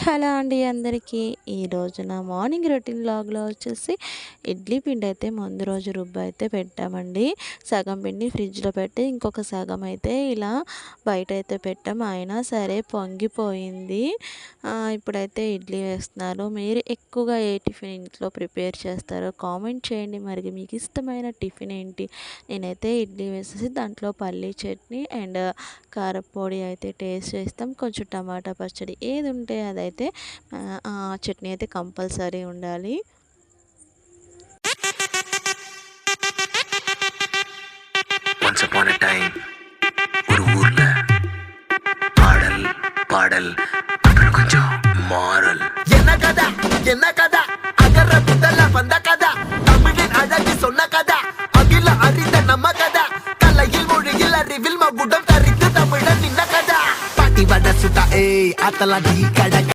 Hello అండి అందరికీ. ఈరోజు నా మార్నింగ్ రొటీన్ వ్లాగ్‌లో వచ్చేసి ఇడ్లీ పిండి అయితే ముందు రోజు రుబ్బైతే పెట్టామండి. సగం పిండి ఫ్రిడ్జ్‌లో పెట్టి ఇంకొక సగం అయితే ఇలా బయటైతే పెట్టాం. అయినా సరే పొంగిపోయింది. ఇప్పుడైతే ఇడ్లీ వేస్తున్నారు. మీరు ఎక్కువగా ఏ టిఫిన్ ఇంట్లో ప్రిపేర్ చేస్తారో కామెంట్ చేయండి. మరి మీకు ఇష్టమైన టిఫిన్ ఏంటి? నేనైతే ఇడ్లీ వేసేసి దాంట్లో పల్లీ చట్నీ అండ్ కారప్పొడి అయితే టేస్ట్ చేస్తాం. కొంచెం టమాటా పచ్చడి ఏది ఉంటే అదైతే చట్నీ అయితే కంపల్సరీ ఉండాలి. Once upon a time ஒரு ஊர்ல பாடல் பாடல் அப்புறம் கொஞ்சம் மாறல் என்ன கதை அகர முதல்ல வந்த கதை தமிழின் அழகு சொன்ன கதை அகில அறிந்த நம்ம கதை கலையில் மொழியில் அறிவில் மகுடம் தரித்து தமிழன் நின்ன கதை பாட்டி வட சுட்டா ஏய் அத்தலாடி கடை